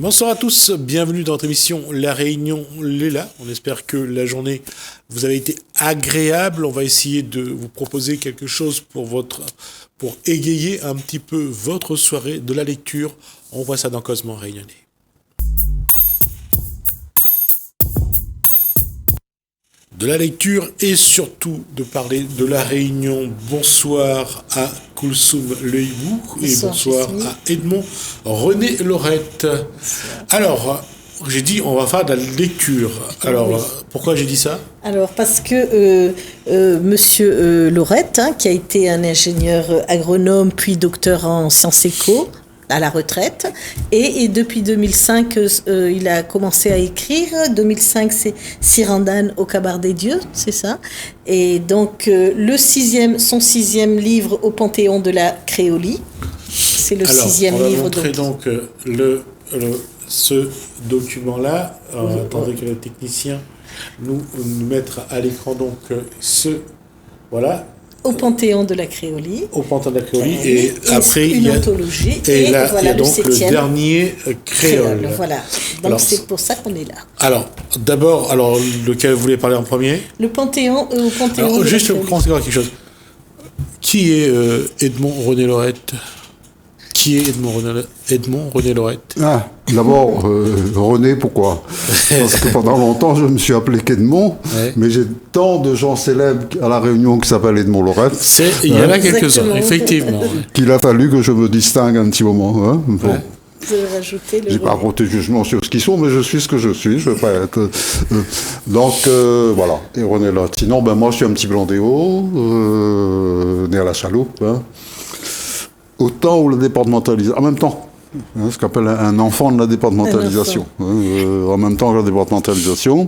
Bonsoir à tous, bienvenue dans notre émission La Réunion Léla. On espère que la journée vous a été agréable. On va essayer de vous proposer quelque chose pour égayer un petit peu votre soirée, de la lecture. On voit ça dans Cosmo Réunionnais. De la lecture et surtout de parler de la Réunion. Bonsoir à Koulsoum Leibou et bonsoir à Edmond René Lorette. Alors, j'ai dit on va faire de la lecture. Alors, oui. Pourquoi j'ai dit ça ? Alors, parce que Monsieur Lorette, qui a été un ingénieur agronome puis docteur en sciences éco, à la retraite, et depuis 2005 il a commencé à écrire. 2005 c'est Cyrandane au Cabar des Dieux, c'est ça, et donc son sixième livre au Panthéon de la Créolie, c'est le sixième livre. On va montrer donc ce document là. Attendez que le technicien nous mettre à l'écran donc voilà. Au Panthéon de la Créolie. Au Panthéon de la Créolie. Et après, il y a anthologie. Et là, voilà, il y a donc le dernier créole. Voilà. Donc, alors, c'est pour ça qu'on est là. Alors, d'abord, lequel vous voulez parler en premier ? Le Panthéon, au Panthéon. Alors, juste pour commencer quelque chose. Qui est Edmond René Lorette ? Qui est Edmond René Lorette ? D'abord, René, pourquoi ? Parce que pendant longtemps, je me suis appelé qu'Edmond, mais j'ai tant de gens célèbres à La Réunion qui s'appellent Edmond Lorette. Il y en a quelques-uns, effectivement. Qu'il a fallu que je me distingue un petit moment. Bon. Vous avez rajouté le... J'ai pas porté jugement sur ce qu'ils sont, mais je suis ce que je suis. Je veux pas être... Donc, voilà. Et René Lorette. Sinon, moi, je suis un petit blondéo, né à la Chaloupe. Au temps où la départementalisation... En même temps, ce qu'on appelle un enfant de la départementalisation. En même temps que la départementalisation.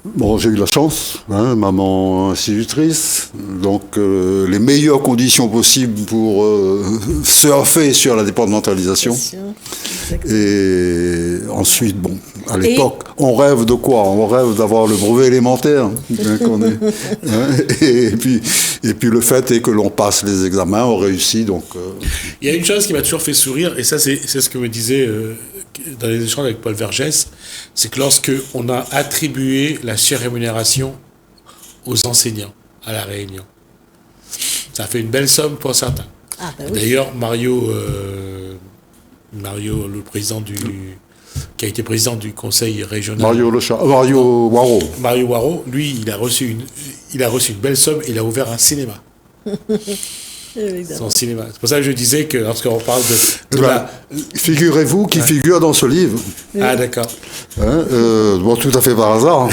Bon, j'ai eu la chance, maman institutrice, donc les meilleures conditions possibles pour surfer sur la départementalisation. Et ensuite, à l'époque, on rêve de quoi ? On rêve d'avoir le brevet élémentaire. Et puis le fait est que l'on passe les examens, on réussit. Donc, Il y a une chose qui m'a toujours fait sourire, et ça c'est ce que me disait dans les échanges avec Paul Vergès, c'est que lorsque on a attribué la rémunération aux enseignants à La Réunion, ça fait une belle somme pour certains. Oui. D'ailleurs, Mario, le président qui a été président du conseil régional. Mario Waro. Mario Waro, lui, il a reçu une belle somme. Il a ouvert un cinéma. Son cinéma. C'est pour ça que je disais que lorsqu'on parle figurez-vous qu'il figure dans ce livre. Ah, d'accord. Tout à fait par hasard.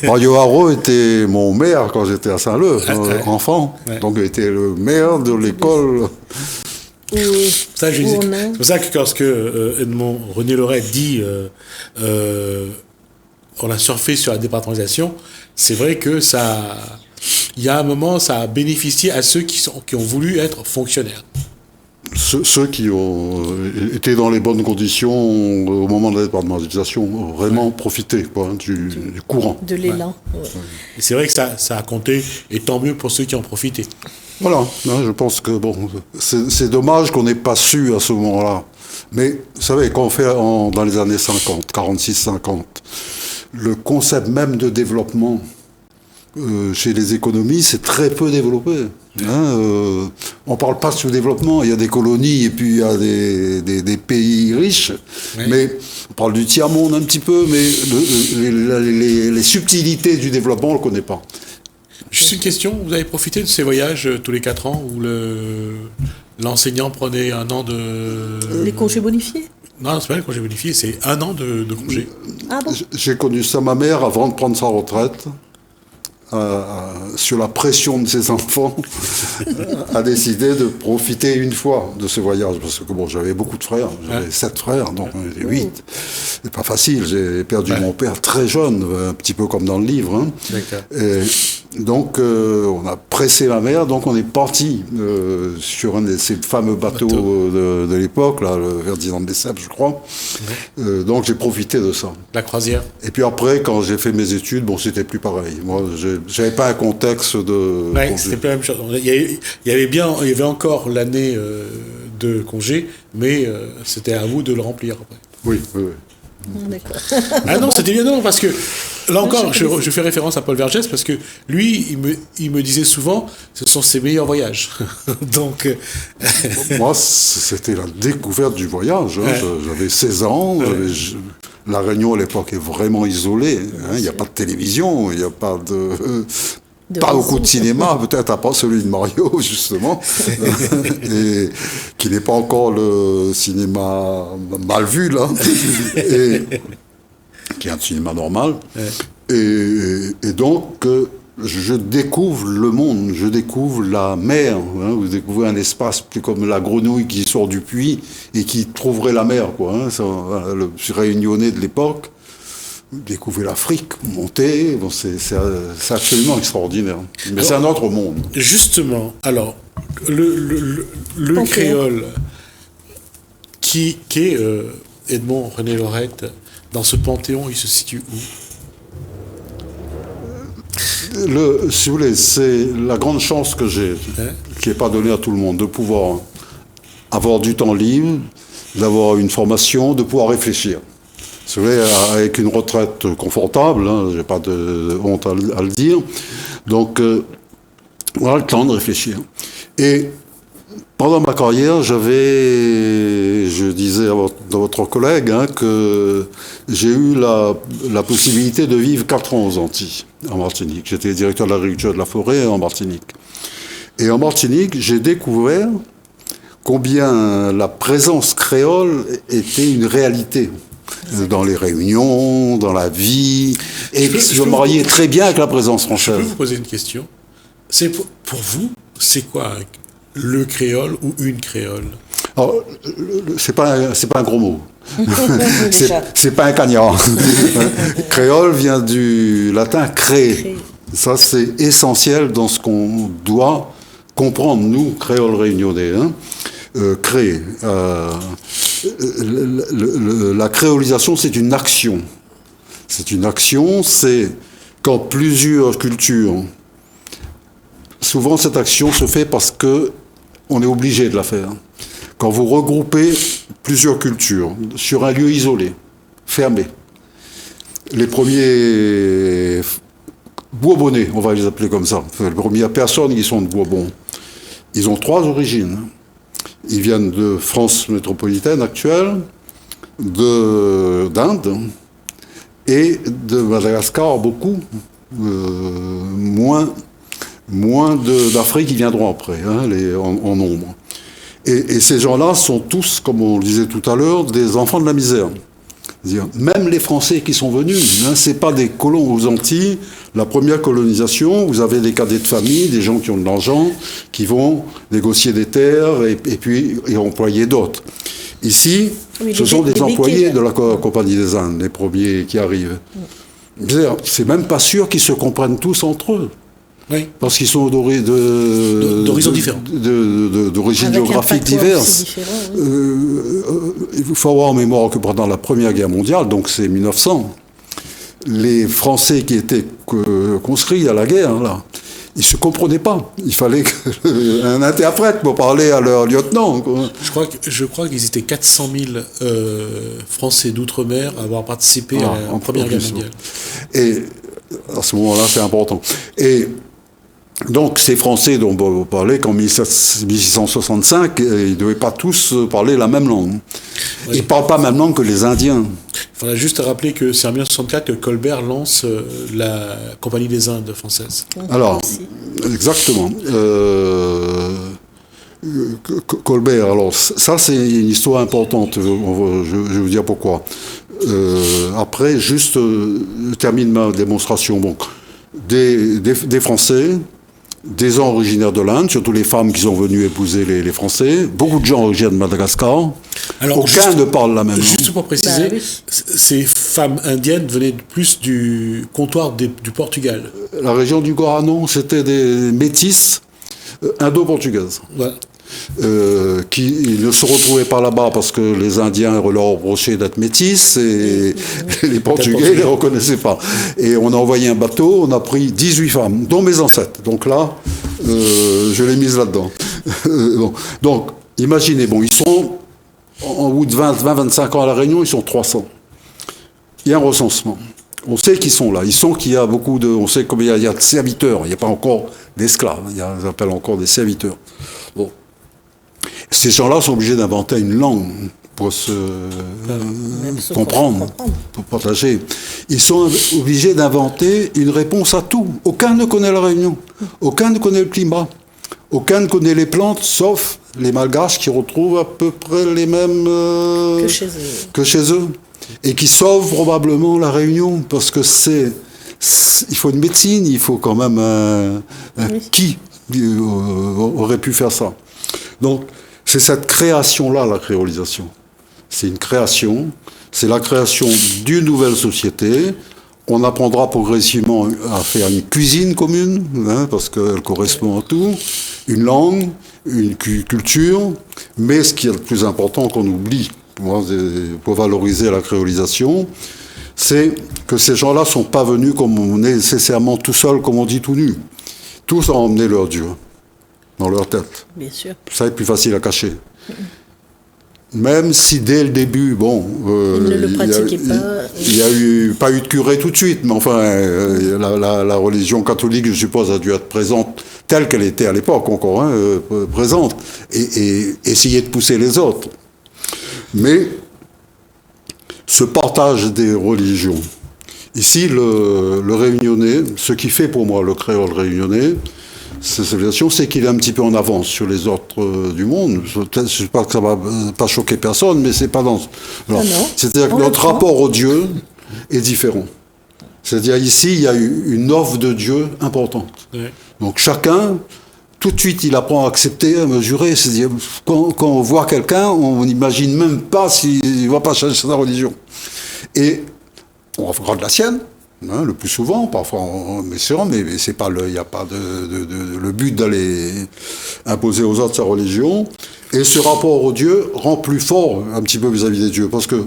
Mario Haro était mon maire quand j'étais à Saint-Leu, enfant. Ouais. Donc, il était le maire de l'école. C'est pour ça que lorsque Edmond René Lorette dit on a surfé sur la départementalisation, c'est vrai que ça... Il y a un moment, ça a bénéficié à ceux qui ont voulu être fonctionnaires. Ceux qui ont été dans les bonnes conditions au moment de la départementalisation ont vraiment profité du courant. De l'élan. Ouais. Et c'est vrai que ça a compté, et tant mieux pour ceux qui ont profité. Voilà, je pense que c'est dommage qu'on n'ait pas su à ce moment-là. Mais vous savez, quand on fait dans les années 50, 46-50, le concept même de développement chez les économies, c'est très peu développé. On ne parle pas de sous-développement, il y a des colonies et puis il y a des pays riches, mais on parle du tiers-monde un petit peu, mais les subtilités du développement, on ne le connaît pas. Juste une question, vous avez profité de ces voyages tous les 4 ans où l'enseignant prenait un an de... Les congés bonifiés ? Non, c'est pas les congés bonifiés, c'est 1 an de congés. Ah bon ? J'ai connu ça, ma mère, avant de prendre sa retraite. Sur la pression de ses enfants, a décidé de profiter une fois de ce voyage. Parce que j'avais beaucoup de frères, j'avais 7 frères, donc on était 8. C'est pas facile, j'ai perdu mon père très jeune, un petit peu comme dans le livre. D'accord. Et donc on a pressé ma mère, donc on est parti sur un de ces fameux bateaux de l'époque, là, le Ferdinand de Lesseps, je crois. Donc j'ai profité de ça. La croisière. Et puis après, quand j'ai fait mes études, c'était plus pareil. Moi, j'avais pas un contexte de... c'était pas la même chose. Il y avait encore l'année de congé, mais c'était à vous de le remplir après. Oui, oui, oui. D'accord. Ah non, c'était bien, non, parce que là encore, je fais référence à Paul Vergès parce que lui, il me disait souvent, ce sont ses meilleurs voyages. Donc, Moi, c'était la découverte du voyage. Hein. Ouais. J'avais 16 ans. La Réunion, à l'époque, est vraiment isolée. Hein. Il n'y a pas de télévision, il n'y a pas pas beaucoup de cinéma, peut-être à part celui de Mario, justement, et qui n'est pas encore le cinéma mal vu, là, et qui est un cinéma normal. Ouais. Et donc, je découvre le monde, je découvre la mer. Hein, vous découvrez un espace plus comme la grenouille qui sort du puits et qui trouverait la mer, quoi. Hein, le réunionnais de l'époque. Découvrir l'Afrique, monter, bon, c'est absolument extraordinaire. Mais c'est un autre monde. Justement, alors, le Ok. créole qui est Edmond René Lorette, dans ce panthéon, il se situe où? Si vous voulez, c'est la grande chance que j'ai, qui n'est pas donnée à tout le monde, de pouvoir avoir du temps libre, d'avoir une formation, de pouvoir réfléchir. Si vous voulez, avec une retraite confortable, hein, je n'ai pas de honte à le dire. Donc, voilà le temps de réfléchir. Et pendant ma carrière, je disais à votre collègue hein, que j'ai eu la possibilité de vivre 4 ans aux Antilles, en Martinique. J'étais directeur de l'agriculture et de la forêt en Martinique. Et en Martinique, j'ai découvert combien la présence créole était une réalité. Dans les réunions, dans la vie, et je me mariais très bien avec la présence Je peux française. vous poser une question? C'est pour vous, c'est quoi le créole ou une créole? Alors, c'est pas un gros mot. Déjà. C'est pas un cagnard. Créole vient du latin créer. Ça, c'est essentiel dans ce qu'on doit comprendre, nous, créoles réunionnais. Hein. Créer. La créolisation, c'est une action. C'est une action, c'est quand plusieurs cultures... Souvent, cette action se fait parce que on est obligé de la faire. Quand vous regroupez plusieurs cultures sur un lieu isolé, fermé, les premiers Bourbonnais, on va les appeler comme ça, les premières personnes qui sont de Bourbon, ils ont 3 origines. Ils viennent de France métropolitaine actuelle, d'Inde et de Madagascar, beaucoup, moins d'Afrique qui viendront après, hein, en nombre. Et ces gens-là sont tous, comme on le disait tout à l'heure, des enfants de la misère. C'est-à-dire, même les Français qui sont venus, hein, c'est pas des colons aux Antilles. La première colonisation, vous avez des cadets de famille, des gens qui ont de l'argent, qui vont négocier des terres et puis employer d'autres. Ici, oui, ce sont des employés béquets, de la Compagnie des Indes, les premiers qui arrivent. C'est même pas sûr qu'ils se comprennent tous entre eux. Oui. Parce qu'ils sont d'horizons différents. D'origines Avec un géographiques patois diverses. aussi différent, oui. Il faut avoir en mémoire que pendant la Première Guerre mondiale, donc c'est 1900, les Français qui étaient conscrits à la guerre, là, ils ne se comprenaient pas. Il fallait un interprète pour parler à leur lieutenant. Quoi. Je crois qu'ils étaient 400 000 Français d'outre-mer à avoir participé à la Première Guerre mondiale. Et à ce moment-là, c'est important. Et donc, ces Français dont vous parlez, qu'en 1665, ils ne devaient pas tous parler la même langue. Oui. Ils ne parlent pas la même langue que les Indiens. Il faudra juste rappeler que c'est en 1964 que Colbert lance la Compagnie des Indes française. Alors, exactement. Colbert, alors ça c'est une histoire importante, je vais vous dire pourquoi. Après, juste, je termine ma démonstration. Bon, des Français, des gens originaires de l'Inde, surtout les femmes qui sont venues épouser les Français, beaucoup de gens originaires de Madagascar. Alors, aucun ne parle la même langue. Juste pour préciser, ces femmes indiennes venaient plus du comptoir du Portugal. La région du Goranon, c'était des métisses indo-portugaises. Ouais. Qui ne se retrouvaient pas là-bas parce que les Indiens leur reprochaient d'être métis et les Portugais ne les reconnaissaient pas. Et on a envoyé un bateau, on a pris 18 femmes, dont mes ancêtres. Donc là, je l'ai mise là-dedans. Bon. Donc, imaginez, bon, ils sont en bout de 20-25 ans à La Réunion, ils sont 300. Il y a un recensement. On sait qu'ils sont là. Qu'il y a beaucoup de... On sait combien il y a de serviteurs. Il n'y a pas encore d'esclaves. Ils appellent encore des serviteurs. Bon. Ces gens-là sont obligés d'inventer une langue pour se comprendre, pour partager. Ils sont obligés d'inventer une réponse à tout. Aucun ne connaît La Réunion. Aucun ne connaît le climat. Aucun ne connaît les plantes, sauf les Malgaches qui retrouvent à peu près les mêmes que chez eux. Et qui sauvent probablement La Réunion, parce que il faut une médecine, il faut quand même qui aurait pu faire ça. Donc, c'est cette création-là, la créolisation. C'est une création, c'est la création d'une nouvelle société. On apprendra progressivement à faire une cuisine commune, parce qu'elle correspond à tout, une langue, une culture, mais ce qui est le plus important qu'on oublie, pour valoriser la créolisation, c'est que ces gens-là ne sont pas venus nécessairement tout seuls, comme on dit, tout nus. Tous ont emmené leur Dieu dans leur tête. Bien sûr. Ça est plus facile à cacher. Même si dès le début, ils ne le pratiquaient pas. Il n'y a pas eu de curé tout de suite, mais enfin, la religion catholique, je suppose, a dû être présente telle qu'elle était à l'époque encore, présente, et essayer de pousser les autres. Mais ce partage des religions, ici, le réunionnais, ce qui fait pour moi le créole réunionnais, cette civilisation, c'est qu'il est un petit peu en avance sur les autres du monde. Je ne sais pas que ça ne va pas choquer personne, mais c'est pas dans... C'est-à-dire que notre rapport au Dieu est différent. C'est-à-dire ici, il y a une offre de Dieu importante. Oui. Donc chacun, tout de suite, il apprend à accepter, à mesurer. C'est-à-dire, quand on voit quelqu'un, on n'imagine même pas s'il ne va pas changer sa religion. Et on regarde la sienne. Le plus souvent, parfois, mais c'est pas il n'y a pas le but d'aller imposer aux autres sa religion. Et ce rapport au Dieu rend plus fort un petit peu vis-à-vis des dieux, parce que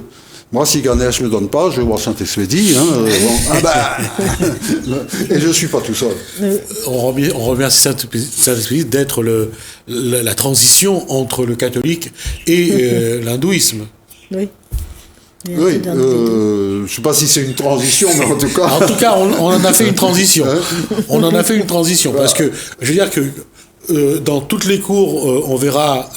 moi, si Ganesh ne me donne pas, je vais voir Saint-Expédie, et je ne suis pas tout seul. On remercie Saint-Expédie d'être la transition entre le catholique et l'hindouisme. Oui. Oui, je ne sais pas si c'est une transition, mais en tout cas... En tout cas, on en a fait une transition. On en a fait une transition, parce que, je veux dire que dans toutes les cours, on verra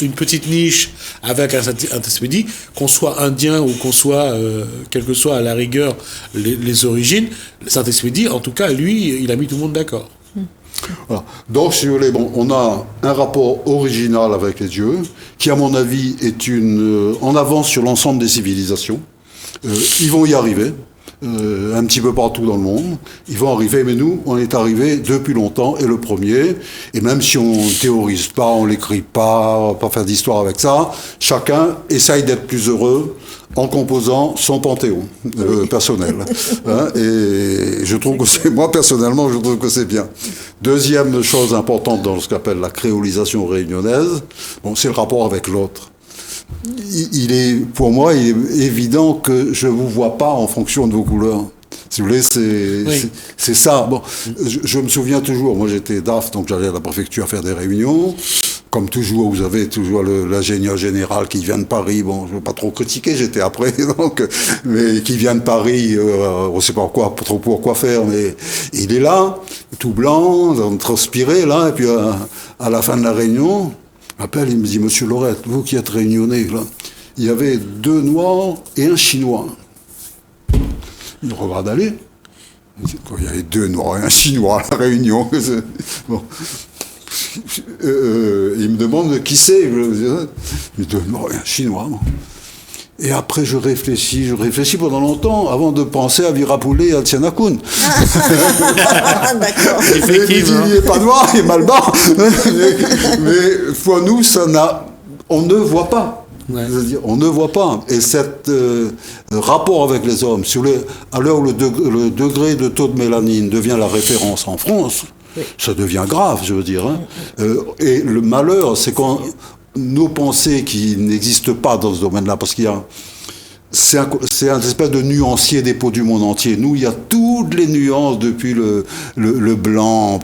une petite niche avec un Saint-Expédie, qu'on soit indien ou qu'on soit, quelle que soit à la rigueur les origines, Saint-Expédie, en tout cas, lui, il a mis tout le monde d'accord. Voilà. Donc, si vous voulez, on a un rapport original avec les dieux, qui, à mon avis, est en avance sur l'ensemble des civilisations. Ils vont y arriver, un petit peu partout dans le monde. Ils vont arriver, mais nous, on est arrivés depuis longtemps, et le premier. Et même si on ne théorise pas, on ne l'écrit pas, on ne va pas faire d'histoire avec ça, chacun essaye d'être plus heureux en composant son panthéon personnel. Et je trouve que moi, personnellement, je trouve que c'est bien. Deuxième chose importante dans ce qu'appelle la créolisation réunionnaise, c'est le rapport avec l'autre. Pour moi, il est évident que je ne vous vois pas en fonction de vos couleurs. Si vous voulez, c'est ça. Je me souviens toujours, moi j'étais DAF, donc j'allais à la préfecture faire des réunions. Comme toujours, vous avez toujours l'ingénieur général qui vient de Paris. Bon, je ne veux pas trop critiquer, j'étais après, mais qui vient de Paris, on ne sait pas trop quoi faire, mais il est là, tout blanc, transpiré, là, et puis à la fin de la réunion, il m'appelle, il me dit, Monsieur Lorette, vous qui êtes réunionnais, là, il y avait 2 Noirs et un Chinois. Il regarde aller. Il y avait 2 Noirs et un Chinois à la réunion. Bon. Il me demande qui c'est. Mais 2 Noirs et un Chinois. Bon. Et après, je réfléchis pendant longtemps avant de penser à Virapulé et à Tianakun. D'accord. Il n'est pas noir, il est mal bas. Mais pour nous, on ne voit pas. Ouais. C'est-à-dire, on ne voit pas. Et cet rapport avec les hommes, à l'heure où le degré de taux de mélanine devient la référence en France, oui. Ça devient grave, je veux dire. Et le malheur, c'est quand nos pensées qui n'existent pas dans ce domaine-là, parce qu'il y a... C'est un espèce de nuancier des peaux du monde entier. Nous, il y a toutes les nuances, depuis le blanc,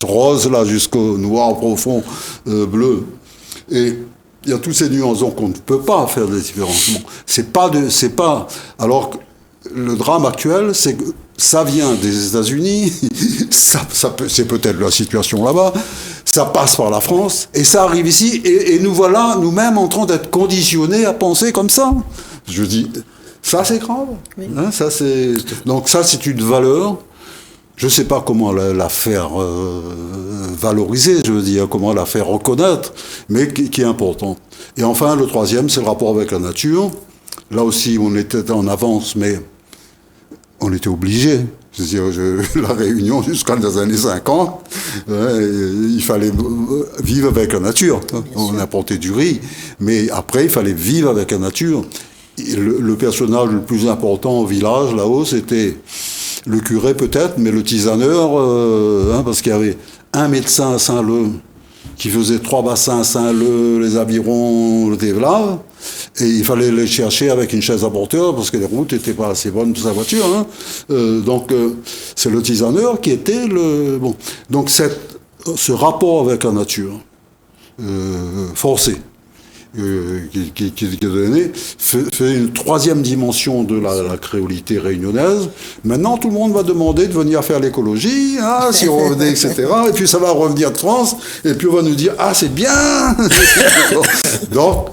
rose, là, jusqu'au noir profond, bleu. Et il y a toutes ces nuances, donc on ne peut pas faire des différences. Bon, c'est pas. Alors que le drame actuel, c'est que ça vient des États-Unis, c'est peut-être la situation là-bas, ça passe par la France, et ça arrive ici, et nous voilà nous-mêmes en train d'être conditionnés à penser comme ça. Je dis, ça c'est grave. Oui. Hein, donc ça c'est une valeur. Je ne sais pas comment la faire valoriser, je veux dire, comment la faire reconnaître, mais qui est importante. Et enfin, le troisième, c'est le rapport avec la nature. Là aussi, on était en avance, mais on était obligé. C'est-à-dire, la Réunion, jusqu'à les années 50, il fallait vivre avec la nature. On apportait du riz, mais après, il fallait vivre avec la nature. Et le personnage le plus important au village, là-haut, c'était le curé peut-être, mais le tisaneur, parce qu'il y avait un médecin à Saint-Leu qui faisait 3 bassins à Saint-Leu, les Avirons, le Thévelave, et il fallait les chercher avec une chaise à porteur parce que les routes n'étaient pas assez bonnes pour sa voiture. Hein. Donc c'est le tisaneur qui était le... Bon. Donc ce rapport avec la nature, forcé, qui est donné, fait une troisième dimension de la créolité réunionnaise. Maintenant, tout le monde va demander de venir faire l'écologie, si on revenait, etc. Et puis ça va revenir de France, et puis on va nous dire, c'est bien. Donc,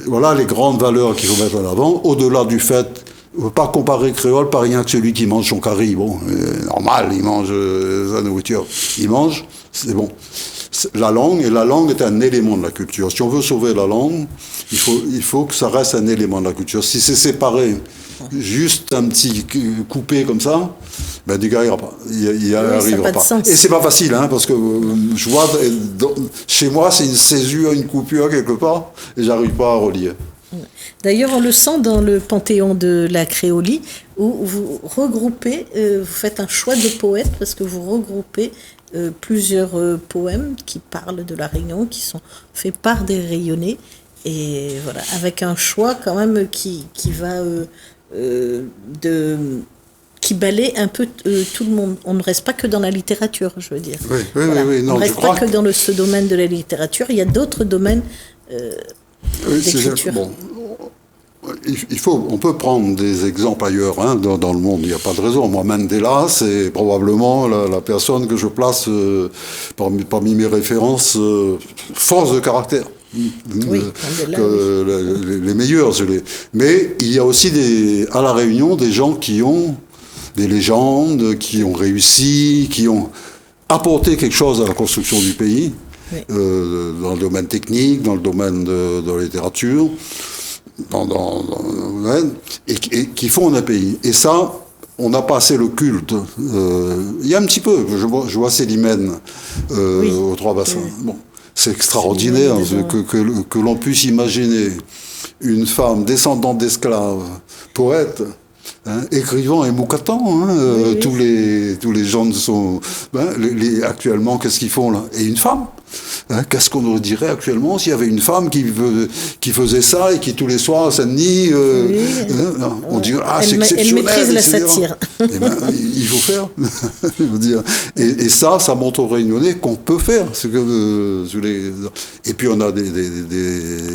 voilà les grandes valeurs qu'il faut mettre en avant, au-delà du fait, on ne peut pas comparer créole par rien que celui qui mange son curry. Bon, normal, il mange sa nourriture. Il mange, c'est bon. La langue est un élément de la culture. Si on veut sauver la langue, il faut que ça reste un élément de la culture. Si c'est séparé, juste un petit coupé comme ça, du gars, il n'y arrivera pas. Et c'est pas facile, parce que je vois, chez moi, c'est une césure, une coupure quelque part, et j'arrive pas à relier. D'ailleurs, on le sent dans le panthéon de la créolie, où vous regroupez, vous faites un choix de poètes, parce que vous regroupez plusieurs poèmes qui parlent de la Réunion, qui sont faits par des Rayonnais, et voilà, avec un choix quand même qui va qui balaie un peu tout le monde. On ne reste pas que dans la littérature, je veux dire. Oui, non, on ne reste pas que dans ce domaine de la littérature, il y a d'autres domaines d'écriture. Bon. On peut prendre des exemples ailleurs dans le monde, il n'y a pas de raison. Moi, Mandela, c'est probablement la personne que je place parmi mes références, force de caractère. Oui, les meilleurs. Mais il y a aussi à La Réunion des gens qui ont des légendes, qui ont réussi, qui ont apporté quelque chose à la construction du pays, oui. Dans le domaine technique, dans le domaine de la littérature. Et qui font un pays. Et ça, on a passé le culte. Il y a un petit peu, je vois Célimène oui. Aux Trois Bassins. Oui. Bon, c'est extraordinaire que l'on puisse imaginer une femme descendante d'esclaves, poète, écrivant et moucatant. Oui. Tous les gens sont... actuellement, qu'est-ce qu'ils font là? Et une femme. Qu'est-ce qu'on dirait actuellement s'il y avait une femme qui faisait ça et qui tous les soirs à Saint-Denis, oui. On dirait c'est exceptionnel. Elle maîtrise la satire. Il faut faire. Je veux dire. Et ça montre aux Réunionnais qu'on peut faire. Et puis on a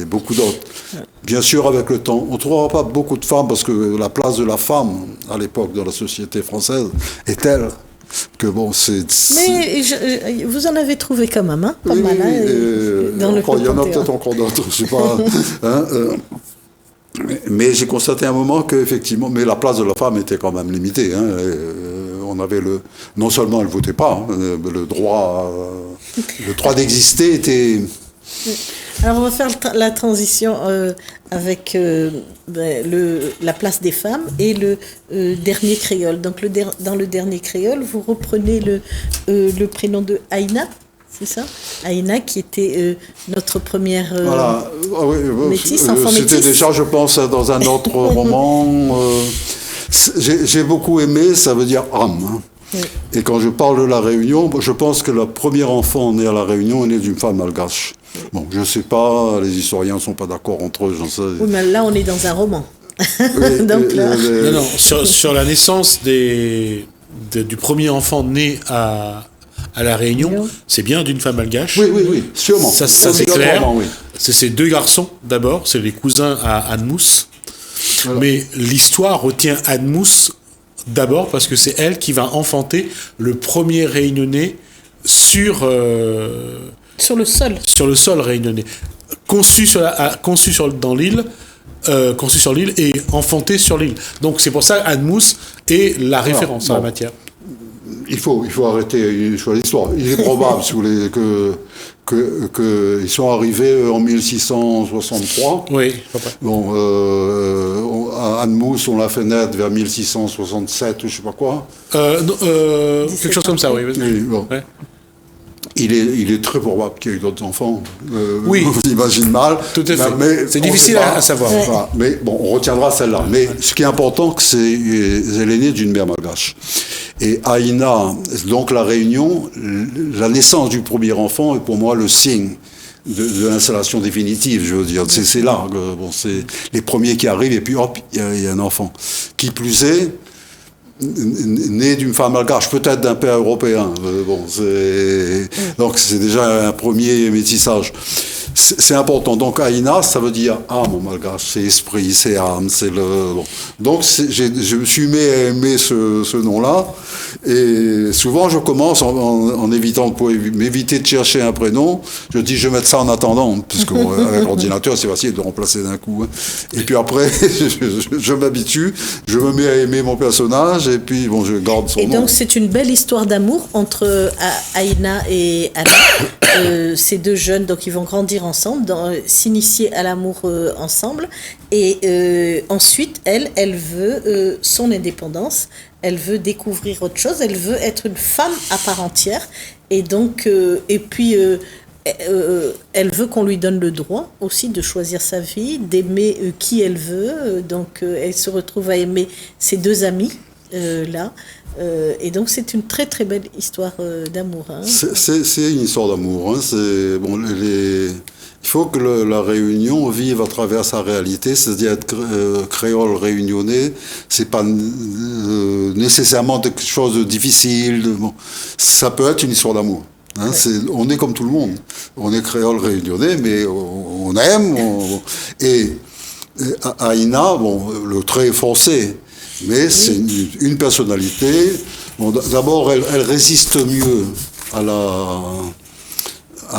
beaucoup d'autres. Bien sûr, avec le temps, on ne trouvera pas beaucoup de femmes parce que la place de la femme à l'époque dans la société française est telle que bon, Mais vous en avez trouvé quand même, pas mal. Dans le il y en a peut-être encore d'autres, je ne sais pas. Mais j'ai constaté à un moment qu'effectivement, mais la place de la femme était quand même limitée. On avait non seulement elle ne votait pas, le droit d'exister était... Alors on va faire la transition avec la place des femmes et le dernier créole. Donc dans le dernier créole, vous reprenez le prénom de Aïna, c'est ça? Aïna qui était notre première métisse, enfant métisse. C'était déjà, je pense, dans un autre roman. J'ai beaucoup aimé, ça veut dire âme. Oui. Et quand je parle de la Réunion, je pense que le premier enfant né à la Réunion est né d'une femme malgache. Bon, je ne sais pas, les historiens ne sont pas d'accord entre eux, j'en sais. Oui, mais là, on est dans un roman. Donc, là... Non, sur la naissance du premier enfant né à La Réunion, c'est bien d'une femme malgache. Oui, sûrement. Ça c'est clair. Oui. c'est ces deux garçons d'abord, c'est les cousins à Anne-Mousse. Voilà. Mais l'histoire retient Anne-Mousse d'abord parce que c'est elle qui va enfanter le premier réunionnais sur le sol réunionnais, conçu sur l'île et enfanté sur l'île. Donc c'est pour ça Anne-Mousse est la référence en la matière. Il faut arrêter sur l'histoire. Il est probable, si vous voulez, qu'ils sont arrivés en 1663. Oui. Bon, Anne-Mousse, on l'a fait naître vers 1667 ou je sais pas quoi. Quelque chose comme ça, oui. Bon. Ouais. Il est très probable qu'il y ait eu d'autres enfants. Oui. On s'imagine mal. Tout à fait. Mais c'est difficile à savoir. Ouais. Voilà. Mais bon, on retiendra celle-là. Mais ce qui est important, c'est qu'elle est née d'une mère malgache. Et Aïna, donc la réunion, la naissance du premier enfant est pour moi le signe de l'installation définitive, je veux dire. C'est là. Bon, c'est les premiers qui arrivent et puis hop, il y a un enfant. Qui plus est, né d'une femme malgache, peut-être d'un père européen. Donc c'est déjà un premier métissage. C'est important. Donc Aïna, ça veut dire âme en malgache, c'est esprit, c'est âme, c'est le. Bon. Donc je me suis mis à aimer ce nom-là, et souvent je commence en évitant, pour m'éviter de chercher un prénom, je dis je vais mettre ça en attendant, parce que avec l'ordinateur c'est facile de remplacer d'un coup. Hein. Et puis après je m'habitue, je me mets à aimer mon personnage, et puis bon je garde son nom. Et donc c'est une belle histoire d'amour entre Aïna et Anna. Ces deux jeunes, donc ils vont grandir ensemble, s'initier à l'amour ensemble, et ensuite elle veut son indépendance, elle veut découvrir autre chose, elle veut être une femme à part entière, et donc elle veut qu'on lui donne le droit aussi de choisir sa vie, d'aimer qui elle veut, donc elle se retrouve à aimer ses deux amis là. Et donc c'est une très très belle histoire d'amour. Hein. C'est une histoire d'amour. Hein. Il faut que la Réunion vive à travers sa réalité, c'est-à-dire être créole réunionnais, c'est pas nécessairement quelque chose de difficile. Ça peut être une histoire d'amour. Hein. Ouais. On est comme tout le monde. On est créole réunionnais, mais on aime. Et Aïna, le trait est forcé. Mais c'est une personnalité. Bon, d'abord, elle résiste mieux à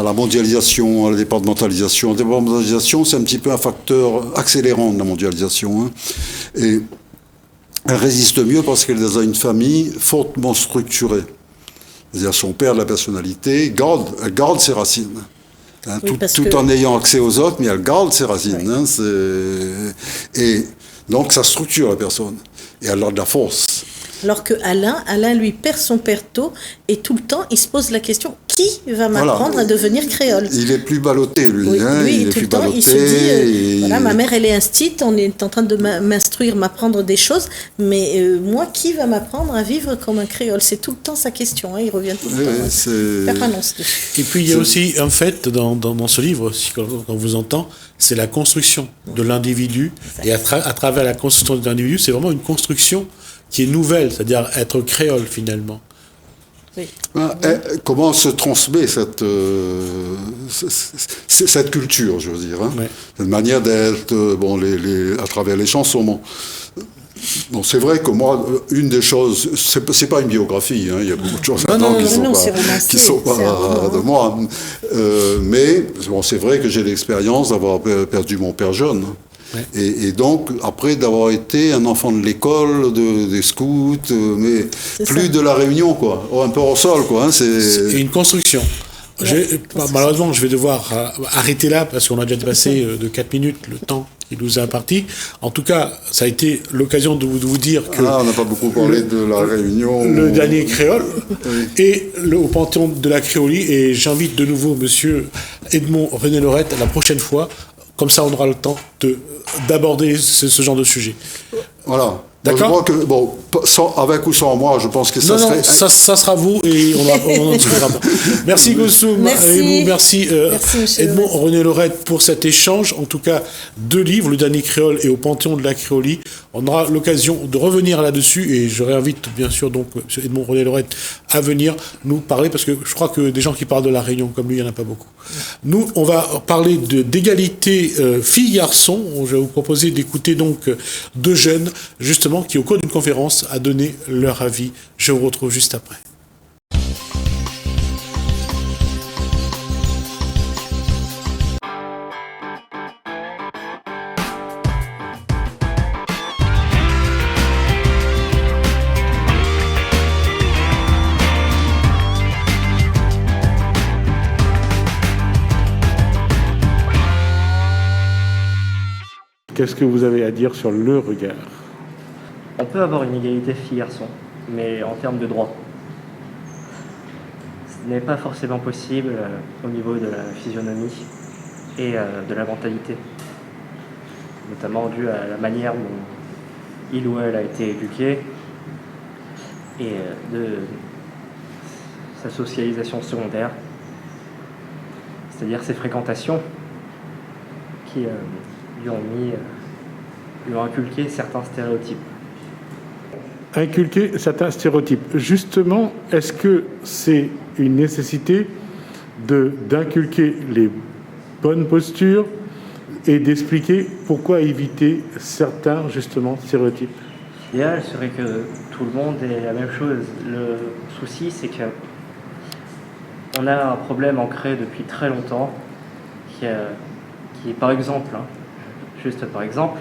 la mondialisation, à la départementalisation. La départementalisation, c'est un petit peu un facteur accélérant de la mondialisation. Hein. Et elle résiste mieux parce qu'elle est dans une famille fortement structurée. C'est-à-dire son père de la personnalité, elle garde ses racines. Hein, tout en ayant accès aux autres, mais elle garde ses racines. Oui. Hein, et donc, ça structure la personne. Et elle a de la force. Alors que Alain, lui, perd son père tôt, et tout le temps, il se pose la question, qui va m'apprendre à devenir créole ? Il est plus ballotté, lui. Oui, hein, lui, il est tout plus le temps, ballotté. Il se dit, voilà, ma mère, elle est instite, on est en train de m'instruire, m'apprendre des choses, mais moi, qui va m'apprendre à vivre comme un créole ? C'est tout le temps sa question, hein, il revient tout le temps. Permanence. Et puis, il y a aussi un fait dans ce livre, quand on vous entend, c'est la construction de l'individu. Et à travers la construction de l'individu, c'est vraiment une construction qui est nouvelle, c'est-à-dire être créole finalement. Oui. Comment se transmet cette culture, je veux dire, hein, oui. Cette manière d'être, à travers les chansons. Bon, c'est vrai que moi, une des choses, c'est pas une biographie, hein, il y a beaucoup de choses qui sont pas de moi, mais bon, c'est vrai que j'ai l'expérience d'avoir perdu mon père jeune. Ouais. Et donc, après d'avoir été un enfant de l'école, des scouts, mais plus de la Réunion, quoi. Un peu au sol, quoi. Hein, c'est une construction. Malheureusement, je vais devoir arrêter là, parce qu'on a déjà dépassé de 4 minutes le temps qui nous est imparti. En tout cas, ça a été l'occasion de vous dire que... on n'a pas beaucoup parlé de la Réunion. Le dernier créole, oui. Et au Panthéon de la créolie. Et j'invite de nouveau monsieur Edmond René Lorette la prochaine fois. Comme ça, on aura le temps d'aborder ce genre de sujet. Voilà. D'accord. Je crois que, Avec ou sans moi, je pense que ça Non, serait... non, ça sera vous et on en discutera. Merci Goussoum, Merci. merci, Merci, monsieur Edmond Lorette. René Lorette pour cet échange. En tout cas, 2 livres, Le Dernier Créole et Au Panthéon de la Créolie. On aura l'occasion de revenir là-dessus et je réinvite bien sûr donc monsieur Edmond René Lorette à venir nous parler parce que je crois que des gens qui parlent de la Réunion comme lui, il n'y en a pas beaucoup. Nous, on va parler d'égalité filles-garçons. Je vais vous proposer d'écouter donc 2 jeunes justement qui au cours d'une conférence a donné leur avis. Je vous retrouve juste après. Qu'est-ce que vous avez à dire sur le regard? On peut avoir une égalité filles-garçons, mais en termes de droits. Ce n'est pas forcément possible au niveau de la physionomie et de la mentalité, notamment dû à la manière dont il ou elle a été éduqué et de sa socialisation secondaire, c'est-à-dire ses fréquentations qui lui ont inculqué certains stéréotypes. Inculquer certains stéréotypes. Justement, est-ce que c'est une nécessité d'inculquer les bonnes postures et d'expliquer pourquoi éviter certains, justement, stéréotypes? L'idéal serait que tout le monde ait la même chose. Le souci, c'est que on a un problème ancré depuis très longtemps qui est par exemple, juste par exemple,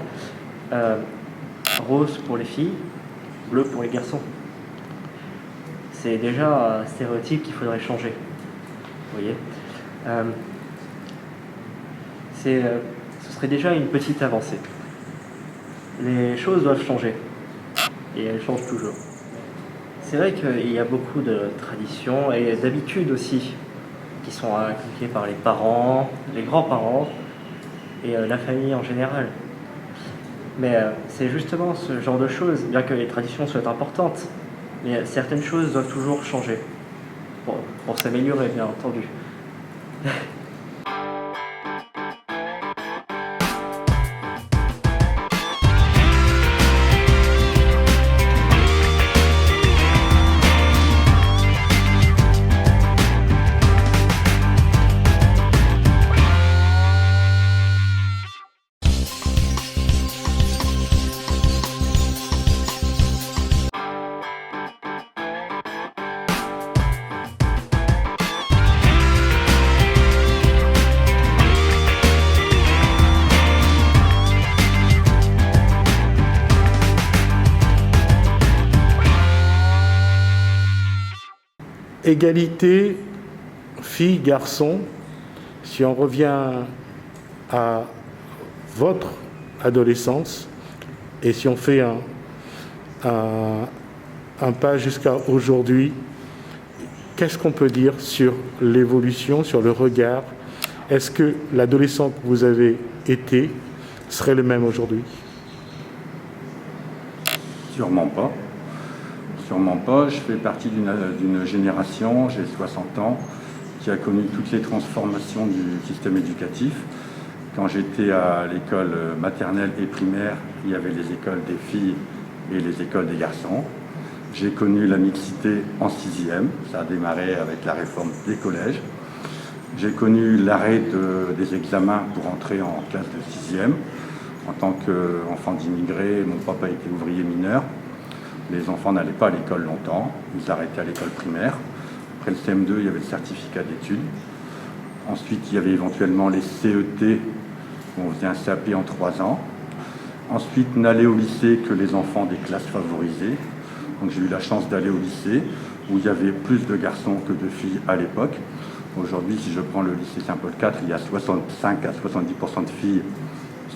rose pour les filles, bleu pour les garçons. C'est déjà un stéréotype qu'il faudrait changer. Vous voyez, ce serait déjà une petite avancée. Les choses doivent changer. Et elles changent toujours. C'est vrai qu'il y a beaucoup de traditions et d'habitudes aussi qui sont inculquées par les parents, les grands-parents et la famille en général. Mais c'est justement ce genre de choses, bien que les traditions soient importantes, mais certaines choses doivent toujours changer pour s'améliorer, bien entendu. Égalité filles-garçons, si on revient à votre adolescence et si on fait un pas jusqu'à aujourd'hui, qu'est-ce qu'on peut dire sur l'évolution, sur le regard? Est-ce que l'adolescent que vous avez été serait le même aujourd'hui? Sûrement pas. Sûrement pas. Je fais partie d'une génération, j'ai 60 ans, qui a connu toutes les transformations du système éducatif. Quand j'étais à l'école maternelle et primaire, il y avait les écoles des filles et les écoles des garçons. J'ai connu la mixité en 6e, ça a démarré avec la réforme des collèges. J'ai connu l'arrêt des examens pour entrer en classe de 6e. En tant qu'enfant d'immigrés, mon papa était ouvrier mineur. Les enfants n'allaient pas à l'école longtemps, ils arrêtaient à l'école primaire. Après le CM2, il y avait le certificat d'études. Ensuite, il y avait éventuellement les CET, où on faisait un CAP en 3 ans. Ensuite, n'allaient au lycée que les enfants des classes favorisées. Donc j'ai eu la chance d'aller au lycée, où il y avait plus de garçons que de filles à l'époque. Aujourd'hui, si je prends le lycée Saint-Paul IV, il y a 65 à 70% de filles.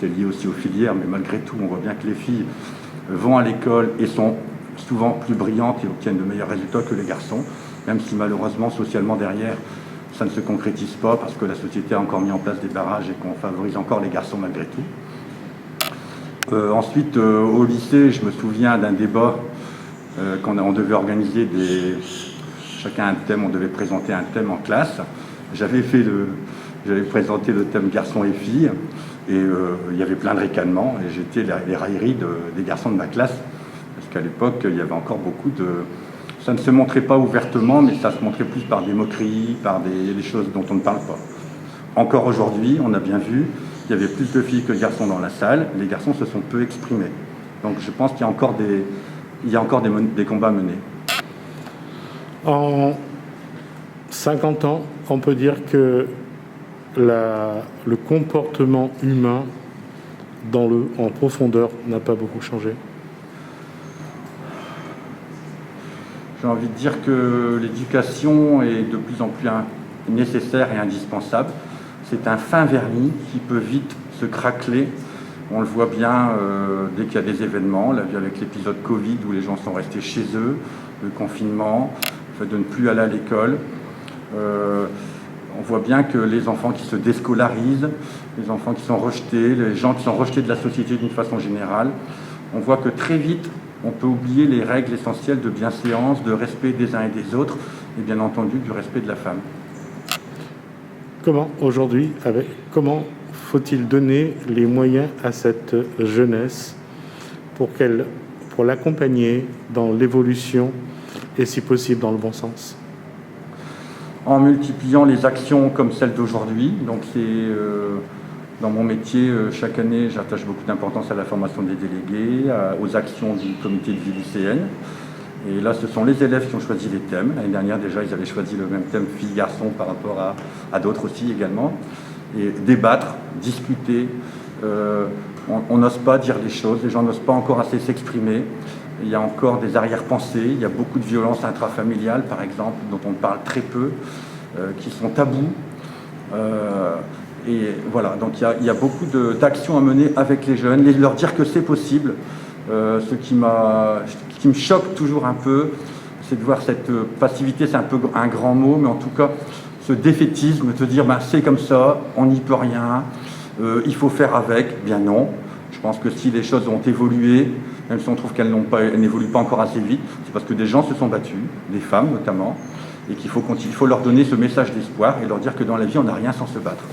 C'est lié aussi aux filières, mais malgré tout, on voit bien que les filles vont à l'école et sont souvent plus brillantes et obtiennent de meilleurs résultats que les garçons, même si malheureusement, socialement derrière, ça ne se concrétise pas parce que la société a encore mis en place des barrages et qu'on favorise encore les garçons malgré tout. Ensuite, au lycée, je me souviens d'un débat quand on devait organiser chacun un thème, on devait présenter un thème en classe. J'avais présenté le thème garçons et filles, et il y avait plein de ricanements, et j'étais les railleries des garçons de ma classe, parce qu'à l'époque, il y avait encore beaucoup de... Ça ne se montrait pas ouvertement, mais ça se montrait plus par des moqueries, par des choses dont on ne parle pas. Encore aujourd'hui, on a bien vu, il y avait plus de filles que de garçons dans la salle, les garçons se sont peu exprimés. Donc je pense qu'il y a encore des combats à mener. En 50 ans, on peut dire que le comportement humain en profondeur n'a pas beaucoup changé. J'ai envie de dire que l'éducation est de plus en plus nécessaire et indispensable. C'est un fin vernis qui peut vite se craqueler. On le voit bien dès qu'il y a des événements. On l'a vu avec l'épisode Covid où les gens sont restés chez eux, le confinement, le fait de ne plus aller à l'école. On voit bien que les enfants qui se déscolarisent, les enfants qui sont rejetés, les gens qui sont rejetés de la société d'une façon générale, on voit que très vite, on peut oublier les règles essentielles de bienséance, de respect des uns et des autres, et bien entendu du respect de la femme. Comment faut-il donner les moyens à cette jeunesse pour l'accompagner dans l'évolution et si possible dans le bon sens? En multipliant les actions comme celle d'aujourd'hui. Donc dans mon métier, chaque année, j'attache beaucoup d'importance à la formation des délégués, aux actions du comité de vie lycéenne. Et là, ce sont les élèves qui ont choisi les thèmes. L'année dernière, déjà, ils avaient choisi le même thème filles-garçons par rapport à d'autres aussi également. Et débattre, discuter. On n'ose pas dire les choses, les gens n'osent pas encore assez s'exprimer. Il y a encore des arrière-pensées, il y a beaucoup de violences intrafamiliales, par exemple, dont on parle très peu, qui sont tabous. Et voilà, donc il y a beaucoup d'actions à mener avec les jeunes, leur dire que c'est possible. Ce qui me choque toujours un peu, c'est de voir cette passivité, c'est un peu un grand mot, mais en tout cas, ce défaitisme, de dire c'est comme ça, on n'y peut rien, il faut faire avec. Bien non, je pense que si les choses ont évolué, même si on trouve qu'elles n'évoluent pas encore assez vite, c'est parce que des gens se sont battus, des femmes notamment, et qu'il faut leur donner ce message d'espoir et leur dire que dans la vie, on n'a rien sans se battre.